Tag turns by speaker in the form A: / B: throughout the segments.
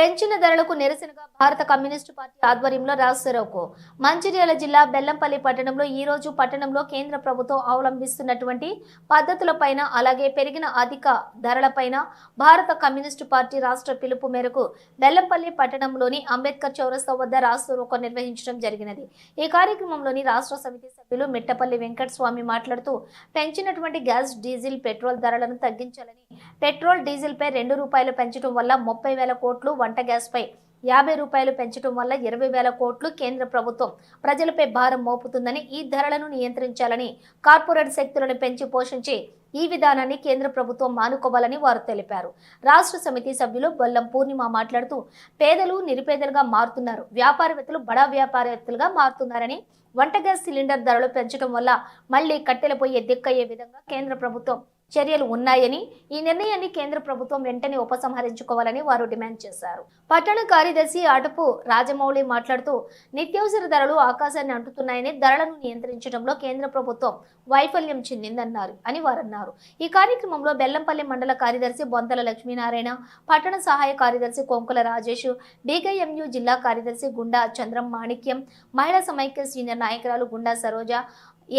A: పెంచిన ధరలకు నిరసనగా భారత కమ్యూనిస్టు పార్టీ ఆధ్వర్యంలో రాస్తారోకో మంచిర్యాల జిల్లా బెల్లంపల్లి పట్టణంలో ఈ రోజు పట్టణంలో కేంద్ర ప్రభుత్వం అవలంబిస్తున్నటువంటి పద్ధతులపైన అలాగే పెరిగిన అధిక ధరలపైన భారత కమ్యూనిస్టు పార్టీ రాష్ట్ర పిలుపు మేరకు బెల్లంపల్లి పట్టణంలోని అంబేద్కర్ చౌరస్తా వద్ద రాస్తారోకో నిర్వహించడం జరిగినది। ఈ కార్యక్రమంలోని రాష్ట్ర సమితి సభ్యులు మిట్టపల్లి వెంకట స్వామి మాట్లాడుతూ పెంచినటువంటి గ్యాస్ డీజిల్ పెట్రోల్ ధరలను తగ్గించాలని, పెట్రోల్ డీజిల్ పై ₹2 పెంచడం వల్ల 30,000 కోట్లు, వంట గ్యాస్ పై ₹50 పెంచడం వల్ల 20,000 కోట్లు కేంద్ర ప్రభుత్వం ప్రజలపై భారం మోపుతుందని, ఈ ధరలను నియంత్రించాలని, కార్పొరేట్ శక్తులను పెంచి పోషించే ఈ విధానాన్ని కేంద్ర ప్రభుత్వం మానుకోవాలని వారు తెలిపారు। రాష్ట్ర సమితి సభ్యులు బొల్లం పూర్ణిమ మాట్లాడుతూ పేదలు నిరుపేదలుగా మారుతున్నారు, వ్యాపారవేత్తలు బడా వ్యాపారవేత్తలుగా మారుతున్నారని, వంట గ్యాస్ సిలిండర్ ధరలు పెంచడం వల్ల మళ్లీ కట్టెల పొయ్యి దిక్కయ్యే విధంగా కేంద్ర ప్రభుత్వం చర్యలు ఉన్నాయని, ఈ నిర్ణయాన్ని కేంద్ర ప్రభుత్వం వెంటనే ఉపసంహరించుకోవాలని వారు డిమాండ్ చేశారు। పట్టణ కార్యదర్శి అటపు రాజమౌళి మాట్లాడుతూ నిత్యావసర ధరలు ఆకాశాన్ని అంటుతున్నాయని, ధరలను నియంత్రించడంలో కేంద్ర ప్రభుత్వం వైఫల్యం చెందిందన్నారు అని వారన్నారు। ఈ కార్యక్రమంలో బెల్లంపల్లి మండల కార్యదర్శి బొంతల లక్ష్మీనారాయణ, పట్టణ సహాయ కార్యదర్శి కొంకుల రాజేష్, బీకేఎంయు జిల్లా కార్యదర్శి గుండా చంద్రం మాణిక్యం, మహిళా సమైక్య సీనియర్ నాయకురాలు గుండా సరోజ,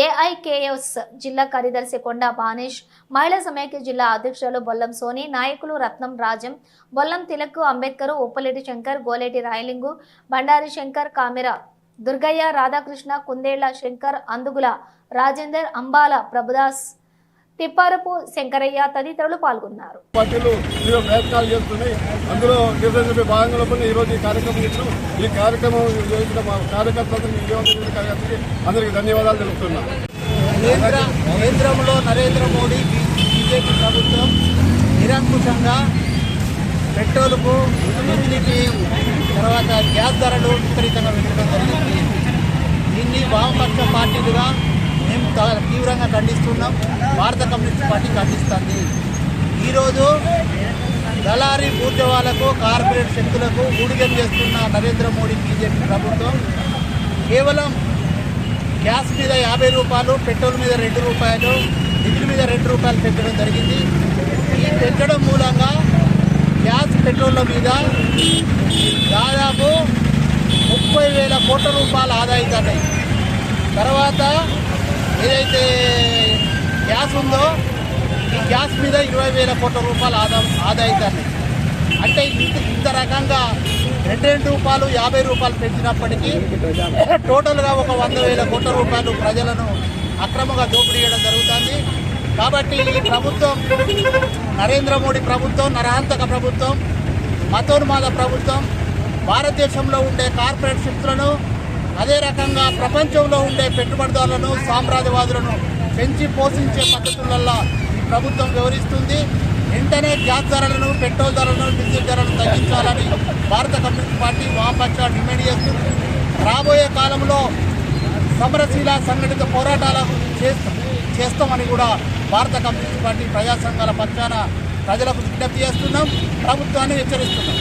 A: ఏఐకేఎస్ జిల్లా కార్యదర్శి కొండా బానేష్, మహిళా సమైక్య జిల్లా అధ్యక్షులు బొల్లం సోని, నాయకులు రత్నం రాజం, బొల్లం తిలక్, అంబేద్కర్, ఉప్పలేటి శంకర్, గోలేటి రాయలింగు, బండారి శంకర్, కామెర దుర్గయ్య, రాధాకృష్ణ, కుందేళ్ల శంకర్, అందుగుల రాజేందర్, అంబాల ప్రభుదాస్, తిప్పారపు శంకరయ్య తదితరులు పాల్గొన్నారు।
B: అందులో భాగంగా ఈరోజు ఈ కార్యక్రమం ఇచ్చాం। ఈ కార్యక్రమం అందరికీ ధన్యవాదాలు తెలుపుతున్నాం।
C: కేంద్రంలో నరేంద్ర మోడీ బీజేపీ ప్రభుత్వం నిరంకుశంగా పెట్రోలుకు, బిజిలీకి, తర్వాత గ్యాస్ ధరలు విపరీతంగా పెంచడం జరిగింది। దీన్ని వామపక్ష పార్టీలుగా మేము తీవ్రంగా ఖండిస్తున్నాం। భారత కమ్యూనిస్ట్ పార్టీ ఖండిస్తుంది। ఈరోజు దళారీ బూర్జవాలకు, కార్పొరేట్ శక్తులకు ఊడిగం చేస్తున్న నరేంద్ర మోడీ బీజేపీ ప్రభుత్వం కేవలం గ్యాస్ మీద ₹50, పెట్రోల్ మీద ₹2, డీజిల్ మీద ₹2 పెంచడం జరిగింది। ఈ పెంచడం మూలంగా గ్యాస్ పెట్రోళ్ల మీద దాదాపు 30,000 కోట్ల రూపాయలు ఆదా అవుతున్నాయి। తర్వాత ఏదైతే గ్యాస్ ఉందో ఈ గ్యాస్ మీద 20,000 కోట్ల రూపాయలు ఆదా అవుతున్నాయి। అంటే ఇంత రకంగా ₹2, ₹50 పెంచినప్పటికీ టోటల్గా ఒక 100,000 కోట్ల రూపాయలు ప్రజలను అక్రమంగా దోపిడీ చేయడం జరుగుతుంది। కాబట్టి ఈ ప్రభుత్వం, నరేంద్ర మోడీ ప్రభుత్వం నరహంతక ప్రభుత్వం, మతోన్మాద ప్రభుత్వం భారతదేశంలో ఉండే కార్పొరేట్ శక్తులను, అదే రకంగా ప్రపంచంలో ఉండే పెట్టుబడిదారులను, సామ్రాజ్యవాదులను పెంచి పోషించే పద్ధతులలో ఈ ప్రభుత్వం వ్యవహరిస్తుంది। వెంటనే గ్యాస్ ధరలను, పెట్రోల్ ధరలను, డీజిల్ ధరలను తగ్గించాలని భారత కమ్యూనిస్ట్ పార్టీ వామపక్షాలు డిమాండ్ చేస్తుంది। రాబోయే కాలంలో సమరశీల సంఘటిత పోరాటాలను చేస్తామని కూడా భారత కమ్యూనిస్ట్ పార్టీ ప్రజా సంఘాల పక్షాన ప్రజలకు విజ్ఞప్తి చేస్తున్నాం, ప్రభుత్వాన్ని హెచ్చరిస్తున్నాం।